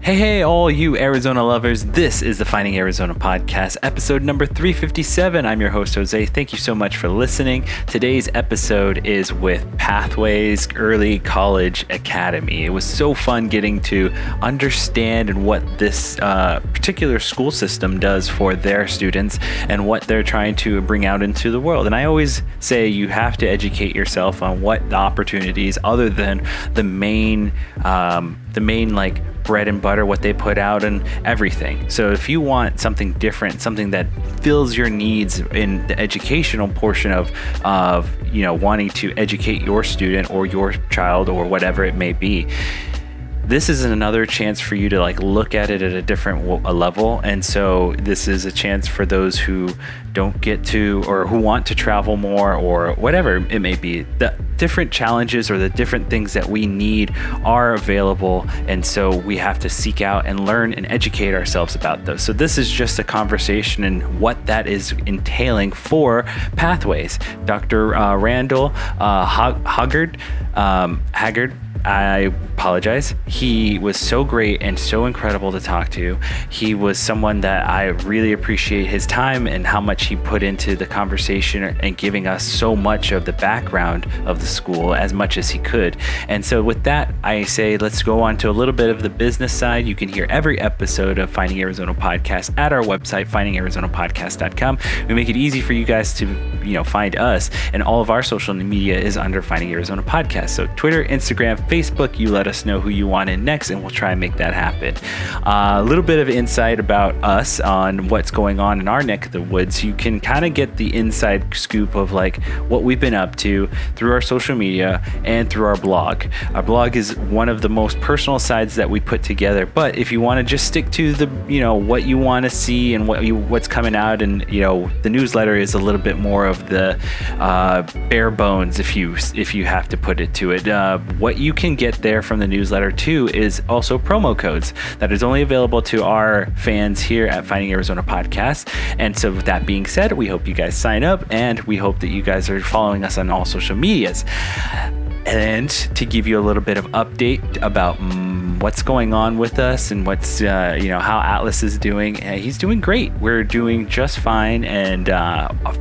Hey, all you Arizona lovers. This is the Finding Arizona podcast, episode number 357. I'm your host, Jose. Thank you so much for listening. Today's episode is with Pathways Early College Academy. It was so fun getting to understand and what this particular school system does for their students and what they're trying to bring out into the world. And I always say you have to educate yourself on what the opportunities other than the main like bread and butter, what they put out and everything. So if you want something different, something that fills your needs in the educational portion of wanting to educate your student or your child or whatever it may be, this is another chance for you to look at it at a different level. And so this is a chance for those who don't get to or who want to travel more or whatever it may be. The different challenges or the different things that we need are available. And so we have to seek out and learn and educate ourselves about those. So this is just a conversation and what that is entailing for Pathways. Dr. Randall Haggard, I apologize. He was so great and so incredible to talk to. He was someone that I really appreciate his time and how much he put into the conversation and giving us so much of the background of the school as much as he could. And so with that, I say let's go on to a little bit of the business side. You can hear every episode of Finding Arizona Podcast at our website, findingarizonapodcast.com. We make it easy for you guys to find us, and all of our social media is under Finding Arizona Podcast. So Twitter, Instagram, Facebook, you let us know who you want in next and we'll try and make that happen. A little bit of insight about us on what's going on in our neck of the woods. You can kind of get the inside scoop of what we've been up to through our social media and through our blog. Our blog is one of the most personal sides that we put together, but if you want to just stick to the what you want to see and what's coming out, and the newsletter is a little bit more of the bare bones, if you have to put it to it. What you can get there from the newsletter too is also promo codes that is only available to our fans here at Finding Arizona Podcast. And so with that being said, we hope you guys sign up and we hope that you guys are following us on all social medias. And to give you a little bit of update about what's going on with us and what's how Atlas is doing, he's doing great. We're doing just fine. And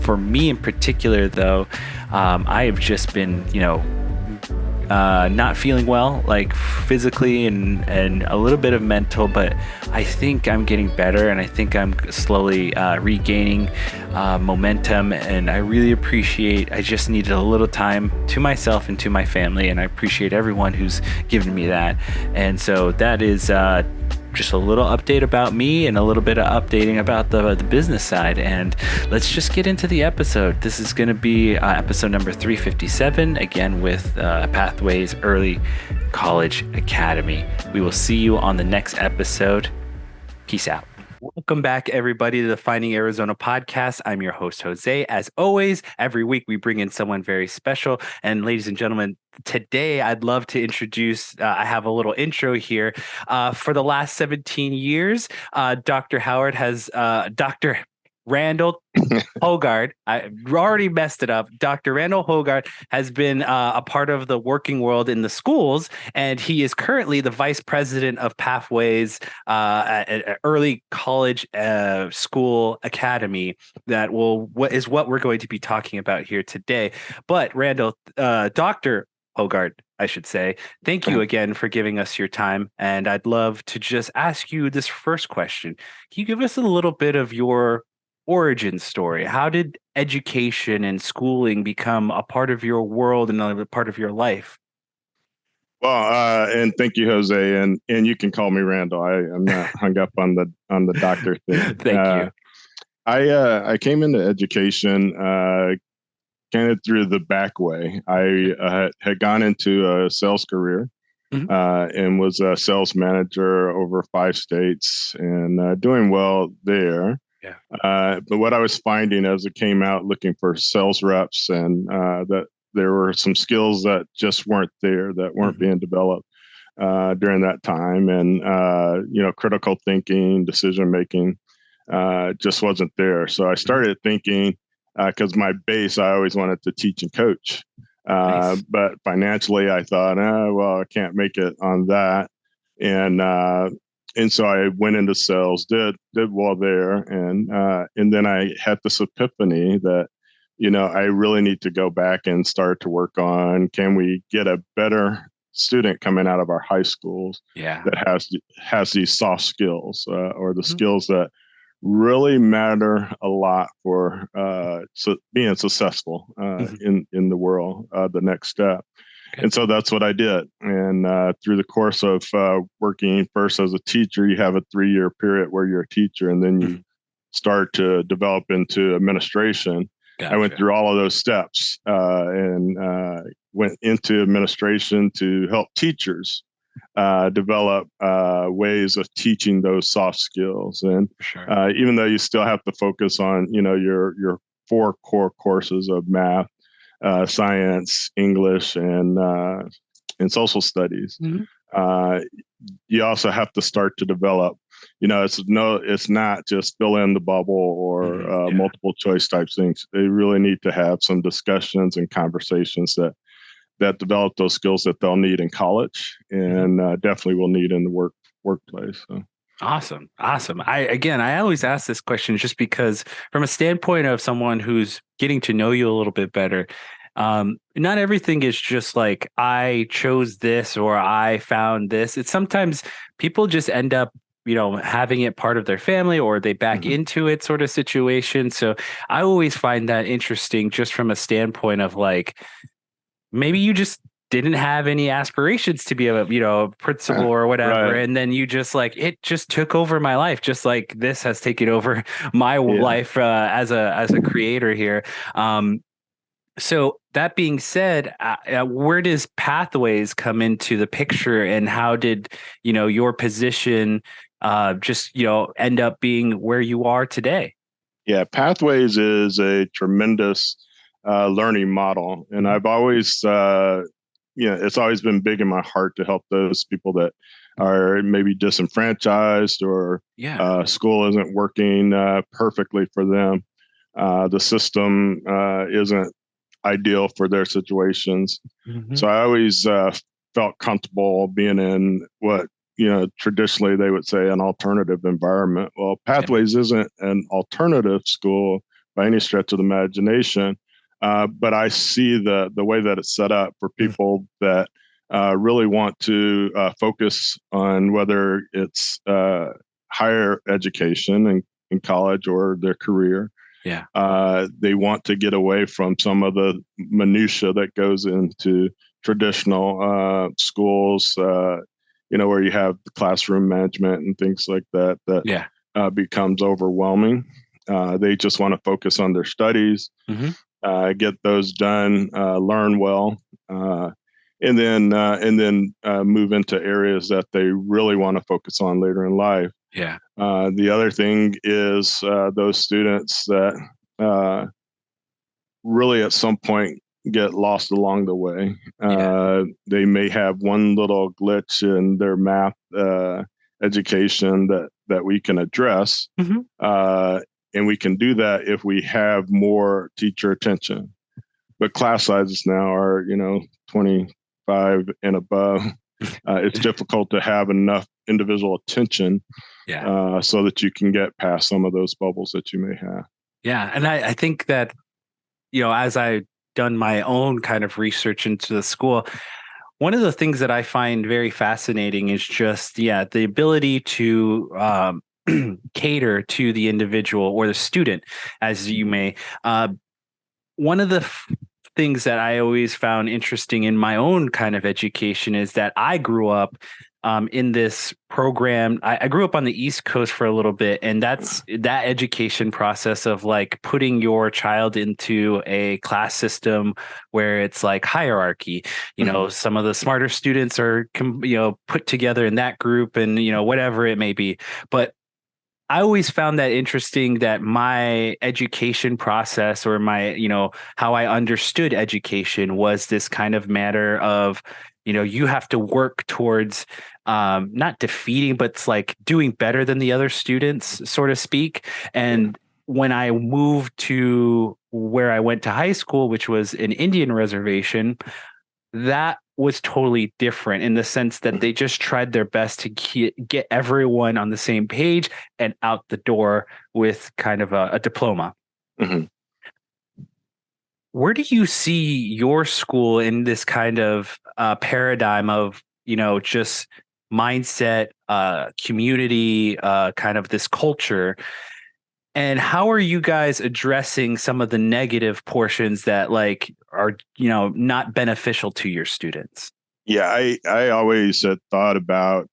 for me in particular, though, I have just been not feeling well, physically and a little bit of mental, but I think I'm getting better and I think I'm slowly regaining momentum, and I really I just needed a little time to myself and to my family, and I appreciate everyone who's given me that. And so that is just a little update about me and a little bit of updating about the business side. And let's just get into the episode. This is going to be episode number 357, again with Pathways Early College Academy. We will see you on the next episode. Peace out. Welcome back, everybody, to the Finding Arizona podcast. I'm your host, Jose. As always, every week we bring in someone very special. And ladies and gentlemen, today I'd love to introduce, I have a little intro here. For the last 17 years, Dr. Randall Hogard, I already messed it up. Dr. Randall Hogard has been a part of the working world in the schools, and he is currently the vice president of Pathways Early College School Academy. What is what we're going to be talking about here today. But Randall, Dr. Hogard, I should say, thank you again for giving us your time. And I'd love to just ask you this first question. Can you give us a little bit of your origin story? How did education and schooling become a part of your world and a part of your life? Well, and thank you, Jose, and you can call me Randall. I'm not hung up on the doctor thing. Thank you. I came into education kind of through the back way. I had gone into a sales career and was a sales manager over 5 states and doing well there. Yeah. But what I was finding as it came out looking for sales reps, and that there were some skills that just weren't there, that weren't being developed during that time. And, critical thinking, decision making just wasn't there. So I started thinking, because my base, I always wanted to teach and coach. Nice. But financially, I thought, I can't make it on that. And and so I went into sales, did well there, and then I had this epiphany that, I really need to go back and start to work on, can we get a better student coming out of our high schools Yeah. that has these soft skills, or the Mhm. skills that really matter a lot for being successful Mhm. in the world, the next step. Okay. And so that's what I did. And through the course of working first as a teacher, you have a 3-year period where you're a teacher, and then you Mhm. start to develop into administration. I went Gotcha. through all of those steps, and went into administration to help teachers develop ways of teaching those soft skills. And For sure. even though you still have to focus on, your 4 core courses of math, science, English, and social studies. Mhm. Uh, you also have to start to develop. It's not just fill in the bubble or Mhm. Yeah. multiple choice type things. They really need to have some discussions and conversations that develop those skills that they'll need in college, Mhm. and definitely will need in the workplace. So. Awesome. Awesome. I always ask this question just because from a standpoint of someone who's getting to know you a little bit better, not everything is just like I chose this or I found this. It's sometimes people just end up, having it part of their family or they back Mhm. into it sort of situation. So I always find that interesting just from a standpoint of like, maybe you just didn't have any aspirations to be a principal or whatever, Right. and then you just like it just took over my life, just like this has taken over my Yeah. life as a creator here. So that being said, where does pathways come into the picture, and how did your position just end up being where you are today? Yeah. Pathways is a tremendous learning model, and Mhm. I've always, it's always been big in my heart to help those people that are maybe disenfranchised, or Yeah. school isn't working perfectly for them. The system isn't ideal for their situations. Hmm. So I always felt comfortable being in what, traditionally they would say an alternative environment. Well, Yeah. Pathways isn't an alternative school by any stretch of the imagination, but I see the way that it's set up for people that really want to focus on whether it's higher education in college or their career. Yeah. They want to get away from some of the minutia that goes into traditional schools, where you have the classroom management and things like that, that Yeah. becomes overwhelming. They just want to focus on their studies, Hmm. get those done, learn well, and then move into areas that they really want to focus on later in life. Yeah. The other thing is those students that uh, really at some point get lost along the way. Yeah. They may have one little glitch in their math education that we can address, Hmm. uh, and we can do that if we have more teacher attention. But class sizes now are 25 and above. It's difficult to have enough individual attention Yeah. so that you can get past some of those bubbles that you may have. Yeah. And I think that, as I done my own kind of research into the school, one of the things that I find very fascinating is just, yeah, the ability to cater to the individual or the student, as you may. Uh, One of the things that I always found interesting in my own kind of education is that I grew up in this program. I grew up on the East Coast for a little bit, and that's that education process of like putting your child into a class system where it's like hierarchy. Mhm. Some of the smarter students are put together in that group, and whatever it may be, but I always found that interesting that my education process or my, how I understood education was this kind of matter of, you have to work towards not defeating, but it's like doing better than the other students, so to speak. Yeah. And when I moved to where I went to high school, which was an Indian reservation, that was totally different in the sense that they just tried their best to get everyone on the same page and out the door with kind of a diploma. Mhm. Where do you see your school in this kind of paradigm of, just mindset, community, kind of this culture? And how are you guys addressing some of the negative portions that like are, not beneficial to your students? Yeah, I always had thought about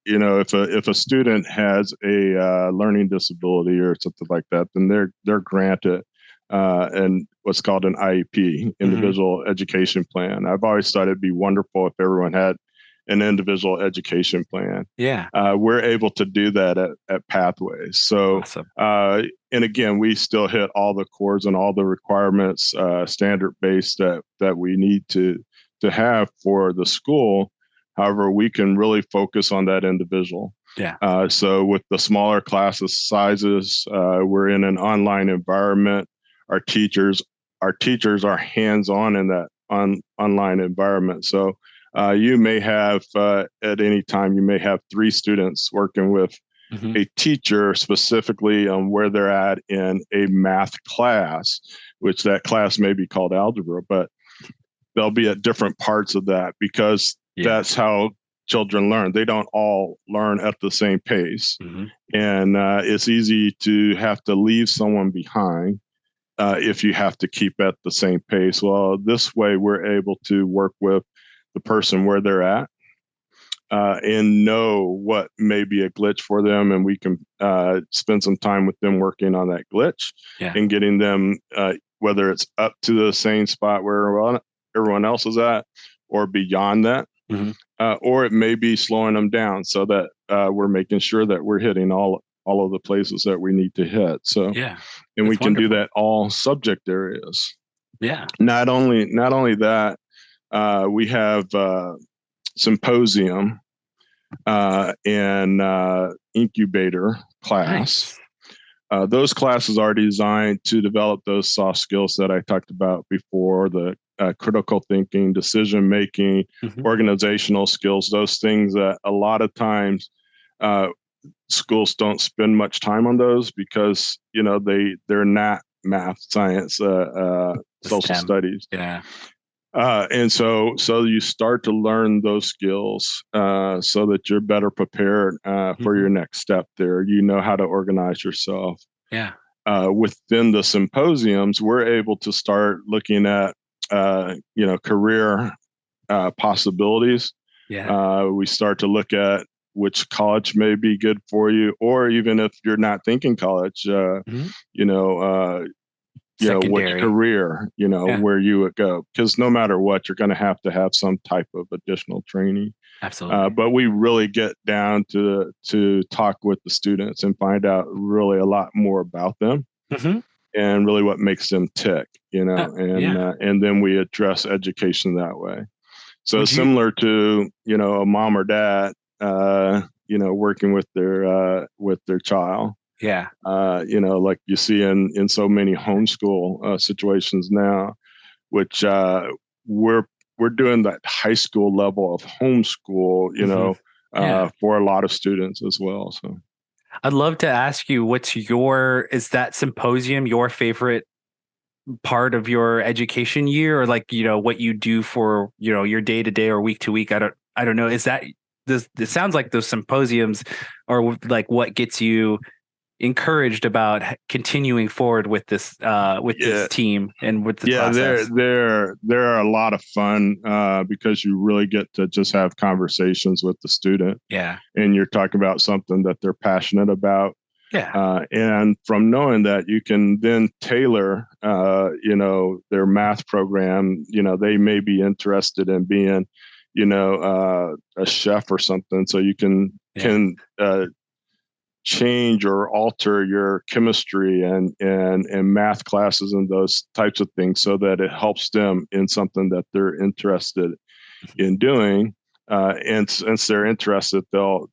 if a student has a learning disability or something like that, then they're granted and what's called an IEP, Hmm. individual education plan. I've always thought it'd be wonderful if everyone had an individual education plan. Yeah. We're able to do that at Pathways. So, Awesome. and again, we still hit all the cores and all the requirements, standard based that we need to have for the school. However, we can really focus on that individual. Yeah. So with the smaller classes sizes, we're in an online environment. Our teachers, our teachers are hands-on in that online environment. So you may have at any time you may have 3 students working with Hmm. a teacher specifically on where they're at in a math class, which that class may be called algebra, but they'll be at different parts of that because Yeah. that's how children learn. They don't all learn at the same pace. Hmm. And it's easy to have to leave someone behind if you have to keep at the same pace. Well, this way, we're able to work with the person where they're at and know what may be a glitch for them. And we can spend some time with them working on that glitch Yeah. and getting them, whether it's up to the same spot where everyone else is at or beyond that. Hmm. Or it may be slowing them down so that we're making sure that we're hitting all of the places that we need to hit. So, Yeah. and we That's can do wonderful. that all subject areas. Yeah. Not only that, we have symposium and incubator class. Nice. Those classes are designed to develop those soft skills that I talked about before, the critical thinking, decision making, Hmm. organizational skills, those things that a lot of times uh, schools don't spend much time on those because, they're not math, science, The social STEM. studies. Yeah. And so you start to learn those skills so that you're better prepared for Hmm. your next step there. You know how to organize yourself. Yeah. Within the symposiums, we're able to start looking at, career possibilities. Yeah. We start to look at which college may be good for you, or even if you're not thinking college, Hmm. you know, uh, which Secondary. career, Yeah. where you would go. Because no matter what, you're going to have some type of additional training. Absolutely. But we really get down to talk with the students and find out really a lot more about them Hmm. and really what makes them tick, Yeah. and then we address education that way. So Would you? similar to a mom or dad, working with their child, Yeah. like you see in so many homeschool situations now, which we're we're doing that high school level of homeschool, Hmm. Yeah. for a lot of students as well. So I'd love to ask you, is that symposium your favorite part of your education year, or like, what you do for, your day to day or week to week? I don't know. Is that this? It sounds like those symposiums are like what gets you encouraged about continuing forward with this yeah, team and with the yeah, process. they're a lot of fun because you really get to just have conversations with the student, Yeah. and you're talking about something that they're passionate about. Yeah. And from knowing that, you can then tailor, their math program. They may be interested in being, a chef or something. So you can Yeah. can change or alter your chemistry and math classes and those types of things so that it helps them in something that they're interested in doing. And since they're interested, they'll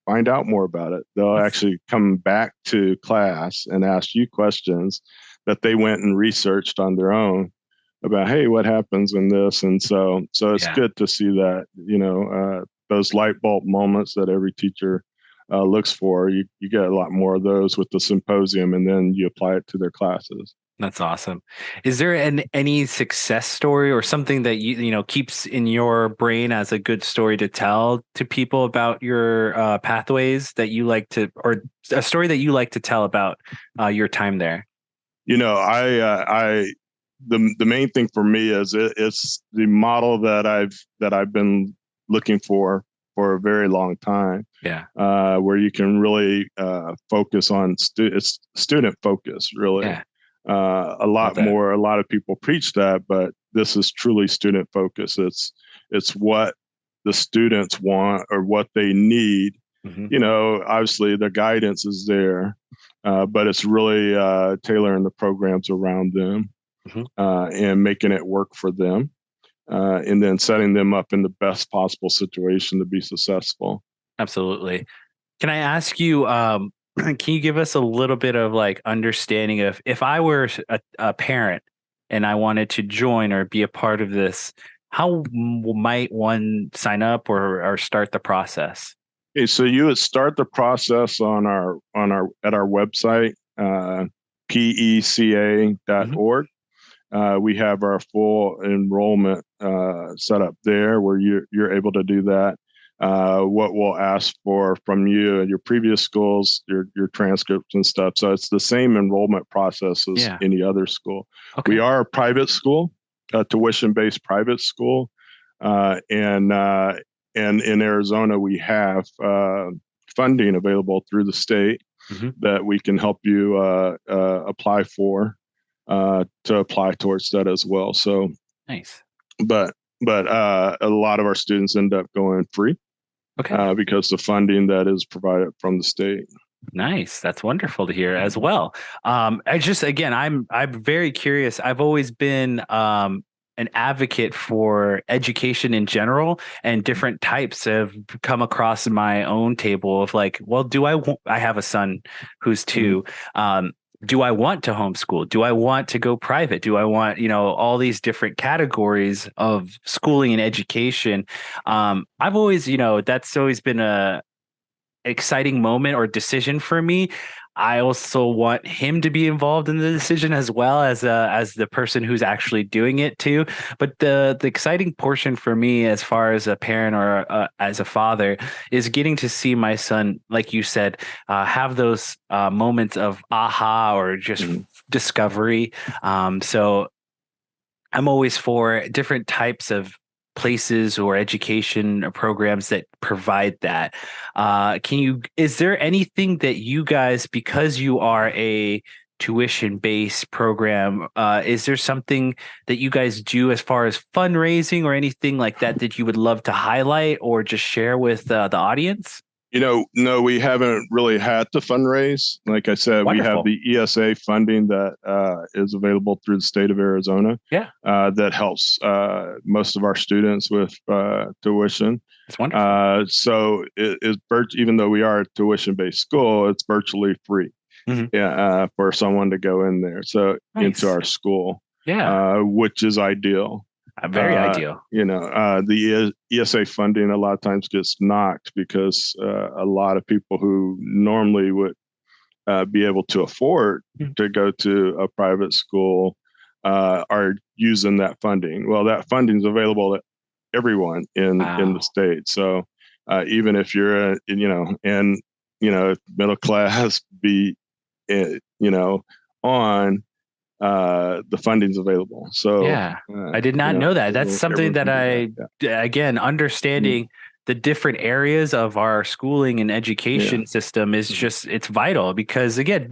find out more about it. They'll That's actually come back to class and ask you questions that they went and researched on their own about, hey, what happens in this? And so it's Yeah. good to see that, those light bulb moments that every teacher looks for. You get a lot more of those with the symposium, and then you apply it to their classes. That's awesome. Is there any success story or something that keeps in your brain as a good story to tell to people about your pathways that you like to, or a story that you like to tell about your time there? I the main thing for me is it's the model that I've been looking for a very long time. Yeah. Where you can really focus on it's student focus, really. Yeah. Love that. A lot of people preach that, but this is truly student focus. It's what the students want or what they need. Hmm. Obviously the guidance is there, but it's really tailoring the programs around them, Hmm. and making it work for them, and then setting them up in the best possible situation to be successful. Absolutely. Can I ask you, can you give us a little bit of like understanding of if I were a parent and I wanted to join or be a part of this, how might one sign up or start the process? Okay, so you would start the process at our website, Hmm. peca.org. We have our full enrollment set up there where you're able to do that. What we'll ask for from you and your previous schools, your transcripts and stuff. So it's the same enrollment process as Yeah. any other school. We Okay. are a private school, a tuition-based private school, uh, and uh, and in Arizona we have funding available through the state Hmm. that we can help you apply for, to apply towards that as well. So, Nice. but a lot of our students end up going free Okay. because the funding that is provided from the state. Nice. That's wonderful to hear as well. I just again, I'm very curious. I've always been an advocate for education in general, and different types have come across my own table of like, well, I have a son who's Mhm. 2. Um, do I want to homeschool? Do I want to go private? Do I want, all these different categories of schooling and education? I've always, that's always been a exciting moment or decision for me. I also want him to be involved in the decision as well as the person who's actually doing it too. But the exciting portion for me, as far as a parent or as a father, is getting to see my son, like you said, have those moments of aha or just Mhm. discovery. So I'm always for different types of places or education programs that provide that. Is there anything that you guys, because you are a tuition based program, is there something that you guys do as far as fundraising or anything like that that you would love to highlight or just share with the audience? No, we haven't really had to fundraise. Like I said, we have Wonderful. the ESA funding that is available through the state of Arizona, Yeah, that helps most of our students with tuition. it's wonderful. So even though we are a tuition-based school, it's virtually free, Hmm. yeah, for someone to go in there. So into Nice. our school, Yeah, which is ideal. very ideal. The ESA funding a lot of times gets knocked because a lot of people who normally would be able to afford Mhm. to go to a private school are using that funding. Well, that funding is available to everyone in the Wow. state. So even if you're and middle class, be on, the funding's available. So, Yeah, I did not know that. That's something everyone that can do that. again, Yeah. understanding the different areas of our schooling and Yeah. education system is Mhm. just, it's vital because again,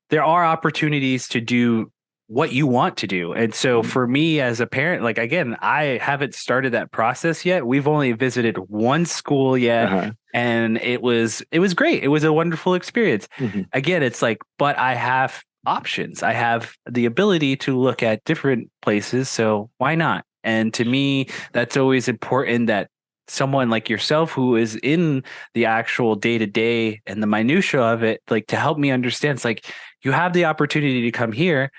there are opportunities to do what you want to do. And so Mhm. for me as a parent, like again, I haven't started that process yet. We've only visited one school yet. Uh-huh. And it was great. It was a wonderful experience. Mhm. Again, it's like, but I have options. I have the ability to look at different places. So why not? And to me, that's always important that someone like yourself who is in the actual day to day and the minutia of it, like to help me understand, it's like you have the opportunity to come here.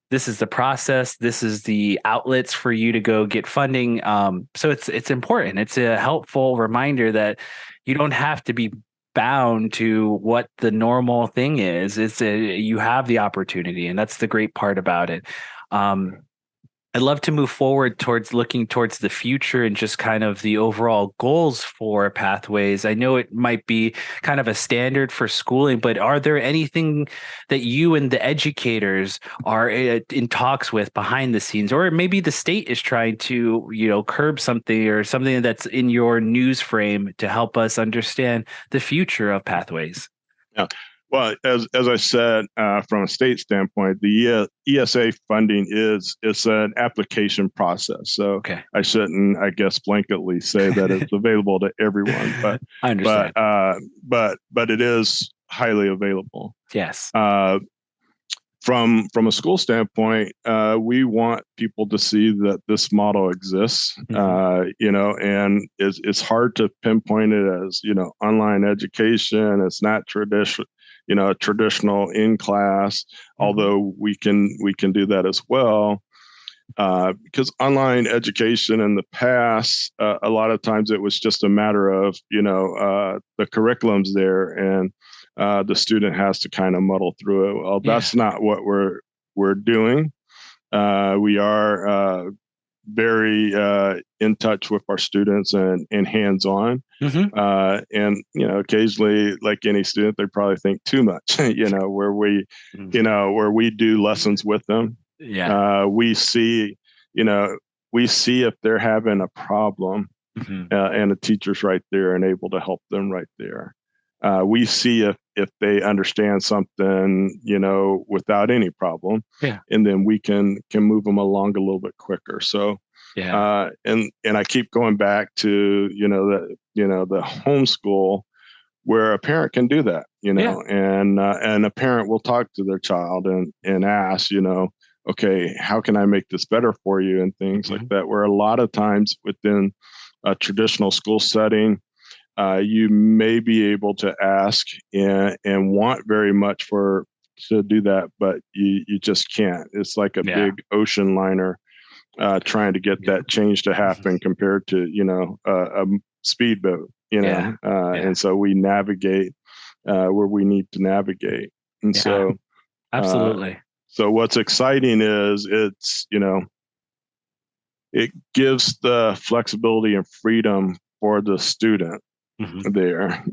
this is the process. This is the outlets for you to go get funding. So it's important. It's a helpful reminder that you don't have to be bound to what the normal thing is. You have the opportunity, and that's the great part about it. Um, I'd love to move forward towards looking towards the future and just kind of the overall goals for pathways. I know it might be kind of a standard for schooling, but are there anything that you and the educators are in talks with behind the scenes, or maybe the state is trying to, curb something or something that's in your news frame to help us understand the future of pathways? Yeah. Well, as I said, from a state standpoint, the ESA funding it's an application process. So Okay. I shouldn't, I guess, blanketly say that it's available to everyone, but I understand. but it is highly available. Yes. From a school standpoint, we want people to see that this model exists. And it's hard to pinpoint it as online education. It's not traditional in class, although we can do that as well. Because online education in the past, a lot of times it was just a matter of the curriculum's there and the student has to kind of muddle through it. Well, that's not what we're doing. We are very in touch with our students and hands-on. And occasionally, like any student, they probably think too much. Where we do lessons with them. We see if they're having a problem, and the teacher's right there and able to help them right there. We see if they understand something, without any problem, and then we can move them along a little bit quicker. So, and I keep going back to the homeschool where a parent can do that, and a parent will talk to their child and ask, okay, how can I make this better for you, and things like that. Where a lot of times within a traditional school setting, you may be able to ask and want very much to do that, but you just can't. It's like a big ocean liner trying to get that change to happen compared to a speedboat. And so we navigate where we need to navigate, and so absolutely. So what's exciting is it gives the flexibility and freedom for the student there.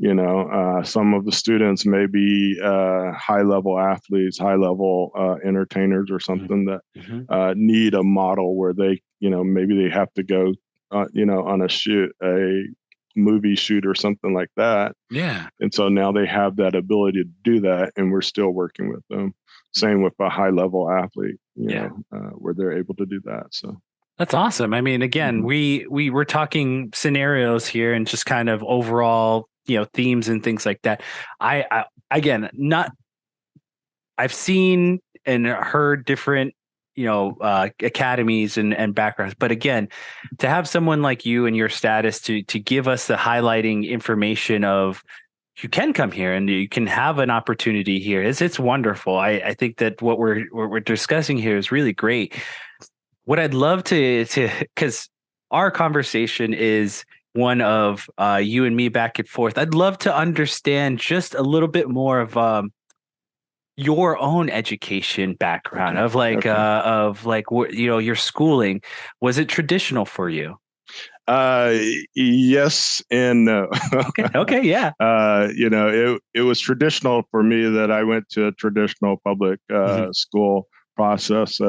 Some of the students may be high level athletes, high level entertainers, or something that need a model where they, maybe they have to go, on a movie shoot or something like that. And so now they have that ability to do that, and we're still working with them. Same with a high level athlete, where they're able to do that. So. That's awesome. I mean, again, we were talking scenarios here and just kind of overall, themes and things like that. I again, I've seen and heard different, academies and backgrounds, but again, to have someone like you and your status to give us the highlighting information of you can come here and you can have an opportunity here, it's wonderful. I think that what we're discussing here is really great. What I'd love to because our conversation is one of you and me back and forth. I'd love to understand just a little bit more of your own education background of your schooling. Was it traditional for you? Yes and no. Okay. Yeah. It was traditional for me that I went to a traditional public school process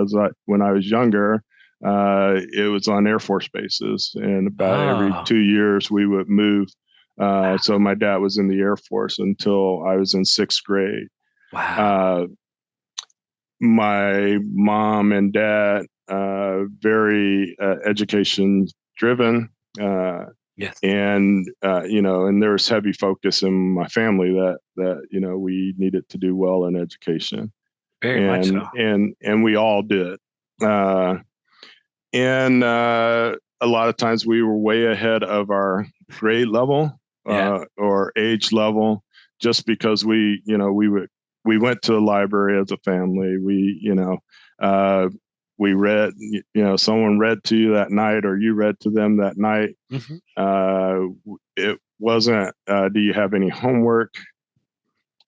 when I was younger. It was on Air Force bases, and about every 2 years we would move. So my dad was in the Air Force until I was in 6th grade. Wow. My mom and dad, very education driven. Yes. And and there was heavy focus in my family that we needed to do well in education. Very much so. And we all did. And a lot of times we were way ahead of our grade level or age level, just because we would we went to the library as a family. Uh, we read, someone read to you that night or you read to them that night. Mm-hmm. It wasn't, do you have any homework?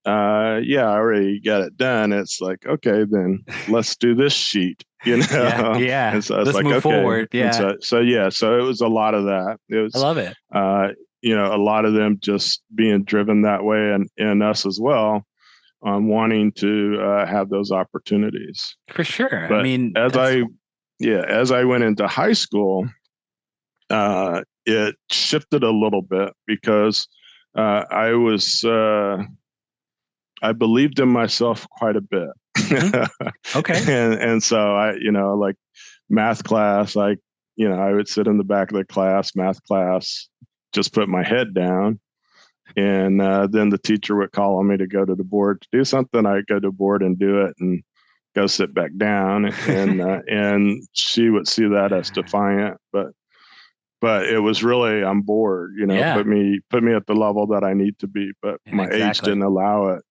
Yeah, I already got it done. It's like, okay, then let's do this sheet, Yeah. Yeah. And so it's Let's like, move okay. forward. And Yeah. so it was a lot of that. It I was, love it. a lot of them just being driven that way and us as well on wanting to have those opportunities. For sure. I But mean, as that's, I went into high school, it shifted a little bit because I believed in myself quite a bit. mhm. Okay. And so like math class, I would sit in the back of the class, math class, just put my head down. And then the teacher would call on me to go to the board to do something. I'd go to the board and do it and go sit back down. And she would see that as defiant, but it was really, I'm bored, Yeah. put me at the level that I need to be, but Yeah, my age exactly. didn't allow it.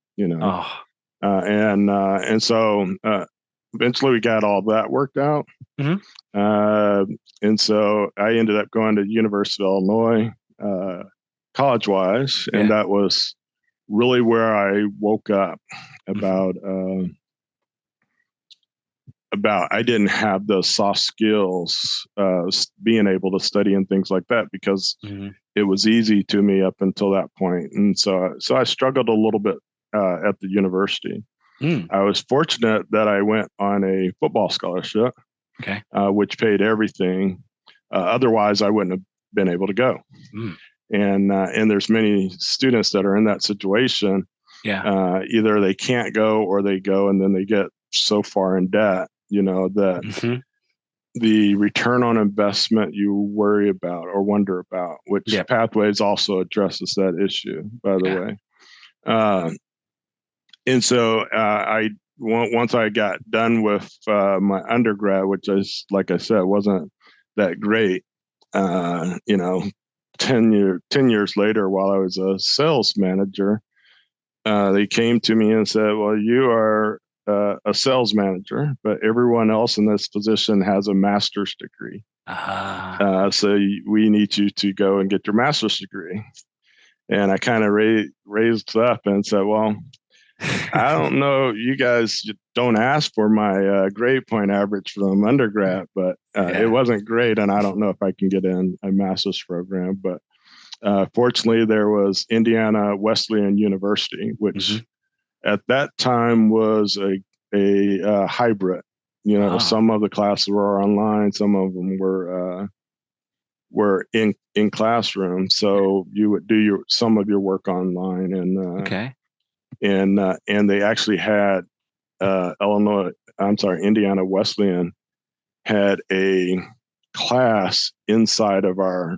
Oh. And so eventually we got all that worked out. Mhm. Uh, and so I ended up going to University of Illinois, college wise, and Yeah. that was really where I woke up Mhm. about I didn't have those soft skills, being able to study and things like that because Mhm. it was easy to me up until that point. And so I struggled a little bit at the university. Mm. I was fortunate that I went on a football scholarship, Okay. which paid everything. Otherwise, I wouldn't have been able to go. Mm. And there's many students that are in that situation. Yeah. Either they can't go or they go and then they get so far in debt, that Mhm. the return on investment you worry about or wonder about, which Yep. Pathways also addresses that issue, by the Yeah. way. Uh, and so once I got done with my undergrad, which is like I said wasn't that great, uh, you know, 10 years later, while I was a sales manager, they came to me and said, "Well, you are a sales manager, but everyone else in this position has a master's degree. Ah. So we need you to go and get your master's degree." And I kind of raised up and said, "Well, I don't know. You guys don't ask for my grade point average from undergrad, but it Yeah. wasn't great, and I don't know if I can get in a master's program." But fortunately, there was Indiana Wesleyan University, which Mhm. at that time was a hybrid. Ah. Some of the classes were online, some of them were in classroom. So you would do some of your work online, Okay. and they actually had Indiana Wesleyan had a class inside of our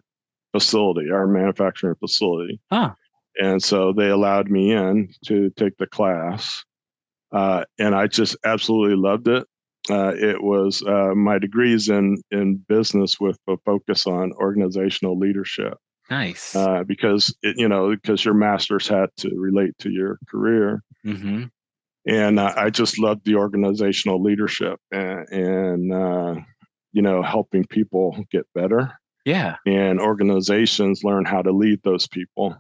facility, our manufacturing facility. Huh. And so they allowed me in to take the class. And I just absolutely loved it. It was my degrees in business with a focus on organizational leadership, Nice. because your masters had to relate to your career. Mhm. And That's I just loved the organizational leadership and helping people get better yeah. and organizations learn how to lead those people.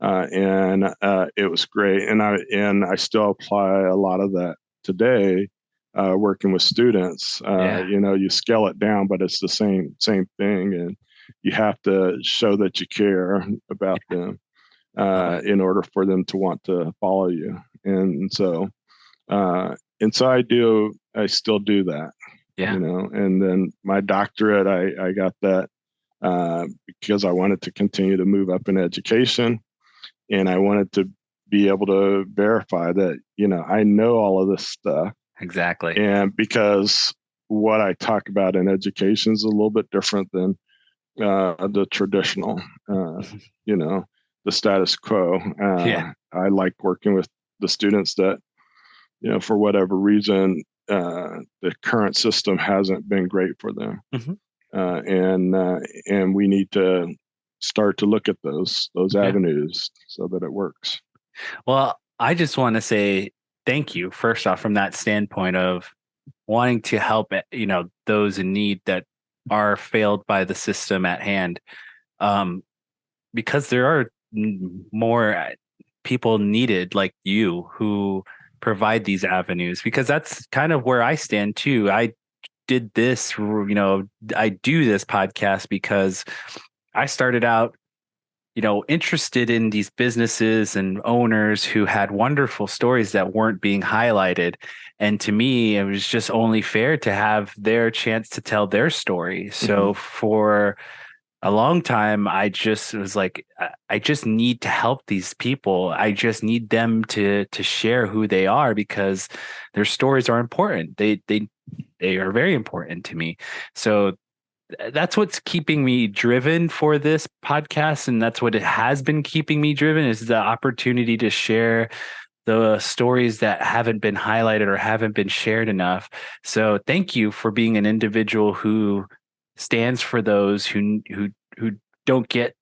And it was great. And I still apply a lot of that today, working with students. Yeah. You scale it down, but it's the same thing, and you have to show that you care about Yeah. them Love it. in order for them to want to follow you. And so I do. I still do that. Yeah. And then my doctorate, I got that because I wanted to continue to move up in education, and I wanted to be able to verify that I know all of this stuff, Exactly. and because what I talk about in education is a little bit different than the traditional, you know, the status quo. Yeah. I like working with the students that for whatever reason the current system hasn't been great for them, Mhm. and we need to start to look at those Yeah. avenues so that it works. Well, I just want to say thank you first off from that standpoint of wanting to help, those in need that are failed by the system at hand. Um, because there are more people needed like you who provide these avenues, because that's kind of where I stand too. Did this, I do this podcast because I started out, interested in these businesses and owners who had wonderful stories that weren't being highlighted. And to me, it was just only fair to have their chance to tell their story. Hmm. So for a long time, I just was like, I just need to help these people. I just need them to share who they are because their stories are important. They are very important to me. So that's what's keeping me driven for this podcast, and that's what it has been keeping me driven is the opportunity to share the stories that haven't been highlighted or haven't been shared enough. So thank you for being an individual who stands for those who don't get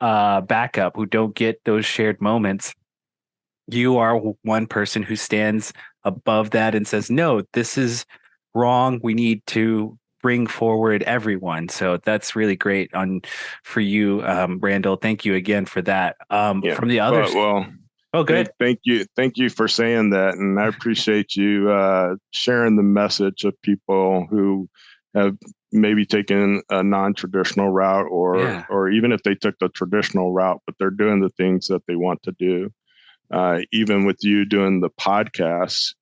backup, who don't get those shared moments. You are one person who stands above that and says, no, this is wrong. We need to bring forward everyone. So that's really great for you, Randall. Thank you again for that. Yeah. From the But others. well, Oh, good. thank you for saying that, and I appreciate you sharing the message of people who have maybe taken a non-traditional route, Yeah. or even if they took the traditional route, but they're doing the things that they want to do. Even with you doing the podcast,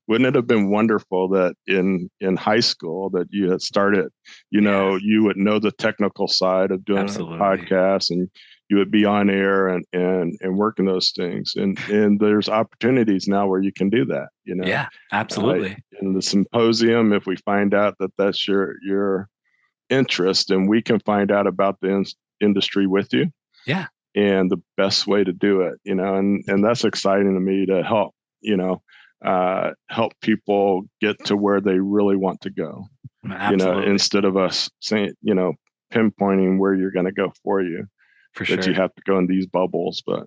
wouldn't it have been wonderful that in high school that you had started, Yeah. you would know the technical side of doing a Absolutely. podcast, and you would be on air and working those things. And there's opportunities now where you can do that, Yeah. uh, Absolutely. in the symposium, if we find out that that's your interest, and we can find out about the industry with you, Yeah. and the best way to do it, and that's exciting to me to help, help people get to where they really want to go, Absolutely. instead of us saying, pinpointing where you're going to go for you, For that you sure. have to go in these bubbles, but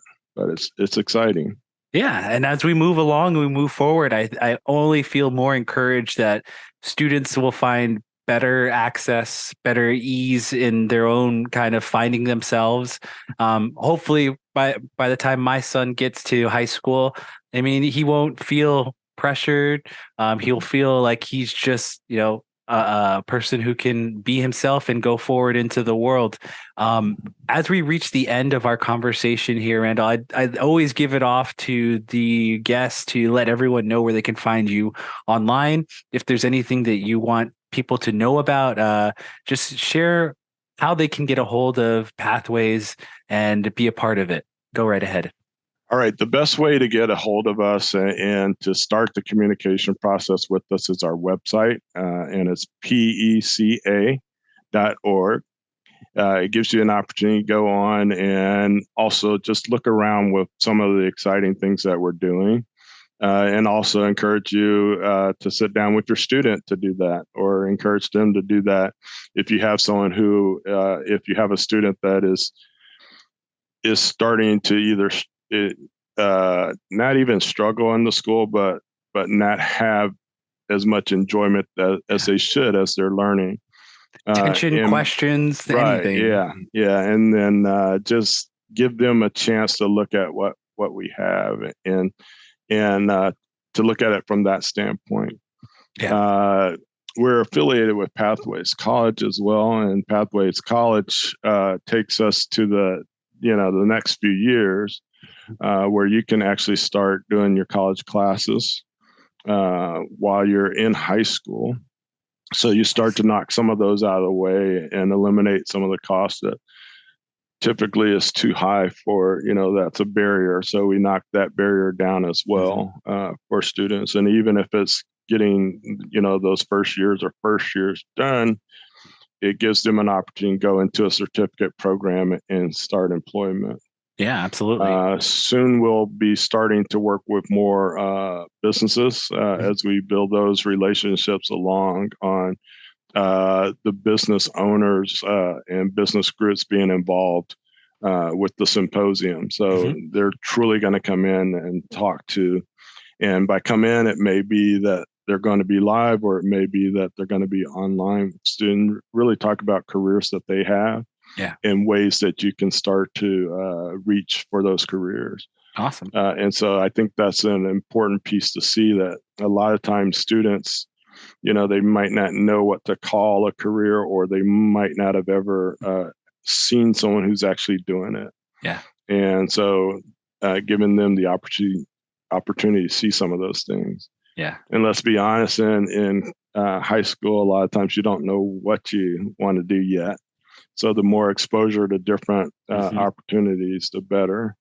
it's exciting. Yeah, and as we move along, we move forward. I only feel more encouraged that students will find better access, better ease in their own kind of finding themselves. Hopefully, by the time my son gets to high school, I mean, he won't feel pressured. He'll feel like he's just, a person who can be himself and go forward into the world. Um, as we reach the end of our conversation here, Randall, I'd always give it off to the guests to let everyone know where they can find you online. If there's anything that you want people to know about, just share how they can get a hold of Pathways and be a part of it. Go right ahead. All right, the best way to get a hold of us and to start the communication process with us is our website, and it's PECA.org. It gives you an opportunity to go on and also just look around with some of the exciting things that we're doing. And also encourage you to sit down with your student to do that, or encourage them to do that. If you have someone who, if you have a student that is starting to either not even struggle in the school, but not have as much enjoyment as Yeah. they should as they're learning. Attention, And questions, right, anything. yeah, yeah, and then just give them a chance to look at what we have, and to look at it from that standpoint. Yeah. Uh, we're affiliated with Pathways College as well, and Pathways College takes us to the next few years, where you can actually start doing your college classes while you're in high school. So you start to knock some of those out of the way and eliminate some of the costs that typically is too high for, that's a barrier. So we knock that barrier down as Mhm. well for students. And even if it's getting, those first years done, it gives them an opportunity to go into a certificate program and start employment. Yeah, absolutely. Soon we'll be starting to work with more businesses Mhm. as we build those relationships along on the business owners and business groups being involved with the symposium. So Mhm. they're truly going to come in and talk to And by come in, it may be that they're going to be live, or it may be that they're going to be online. Students really talk about careers that they have, and ways that you can start to reach for those careers. Awesome. And so I think that's an important piece to see, that a lot of times students, they might not know what to call a career, or they might not have ever seen someone who's actually doing it. Yeah. And so giving them the opportunity to see some of those things. Yeah. And let's be honest, in high school, a lot of times you don't know what you want to do yet. So the more exposure to different opportunities, the better.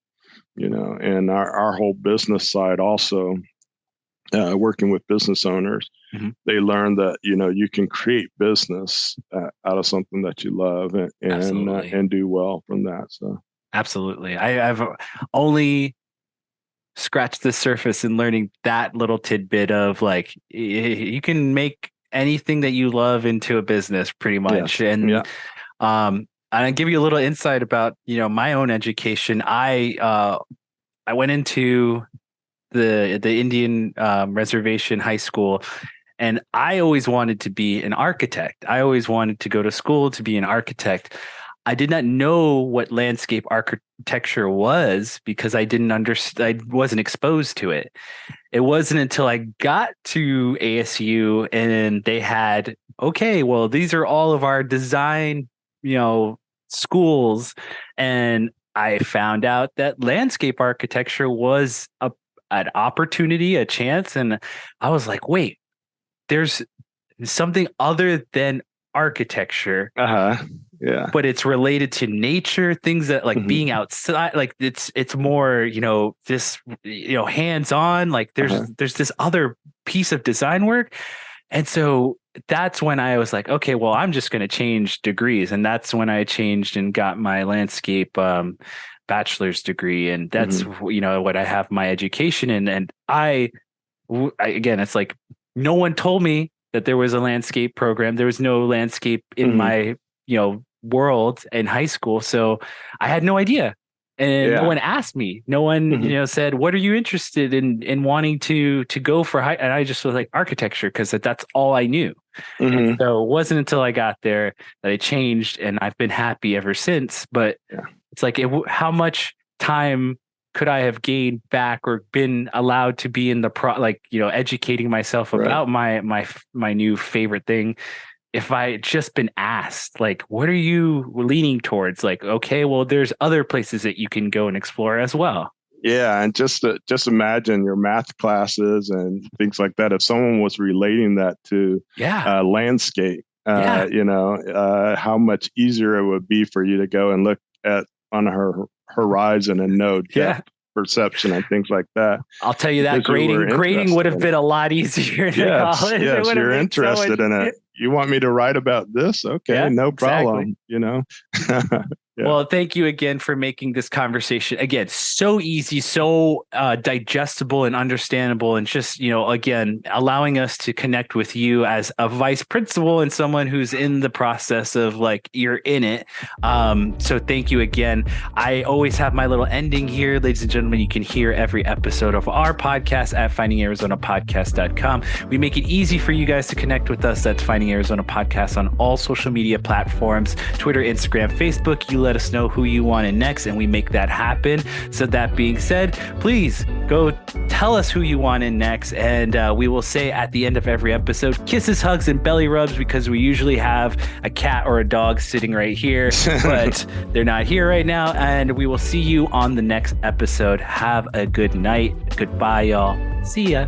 And our whole business side also, working with business owners, they learn that, you can create business out of something that you love, and do well from that. So absolutely. I've only scratched the surface in learning that little tidbit of like, you can make anything that you love into a business pretty much. Yes. And I'll give you a little insight about, my own education. I went into the Indian reservation high school, and I always wanted to be an architect. I always wanted to go to school to be an architect. I did not know what landscape architecture was because I didn't understand. I wasn't exposed to it. It wasn't until I got to ASU and they had, okay, well, these are all of our design, schools. And I found out that landscape architecture was an opportunity, a chance. And I was like, wait, there's something other than architecture. Yeah. But it's related to nature, things that like being outside, like it's more, this, hands-on, like there's this other piece of design work. And so that's when I was like, okay, well, I'm just going to change degrees. And that's when I changed and got my landscape bachelor's degree. And that's, what I have my education in. And I again, it's like, no one told me that there was a landscape program. There was no landscape in my, world in high school. So I had no idea. And no one asked me. No one, said, what are you interested in wanting to go for high? And I just was like, architecture, because that's all I knew. And so it wasn't until I got there that I changed, and I've been happy ever since. But it's like, how much time could I have gained back or been allowed to be in the educating myself about my new favorite thing, if I had just been asked, like, what are you leaning towards? Like, okay, well, there's other places that you can go and explore as well. Yeah. And just imagine your math classes and things like that. If someone was relating that to landscape, how much easier it would be for you to go and look at on her horizon and know depth perception and things like that. I'll tell you that grading would have been a lot easier in college. Yes, you're interested in it. You want me to write about this? Okay, no problem. Well, thank you again for making this conversation, again, so easy, so digestible and understandable, and just, again, allowing us to connect with you as a vice principal and someone who's in the process of like, you're in it. So thank you again. I always have my little ending here. Ladies and gentlemen, you can hear every episode of our podcast at findingarizonapodcast.com. We make it easy for you guys to connect with us. That's Finding Arizona Podcast on all social media platforms, Twitter, Instagram, Facebook. You let us know who you want in next, and we make that happen. So that being said, please go tell us who you want in next, and we will say at the end of every episode, kisses, hugs, and belly rubs, because we usually have a cat or a dog sitting right here, but they're not here right now. And we will see you on the next episode. Have a good night. Goodbye, y'all. See ya.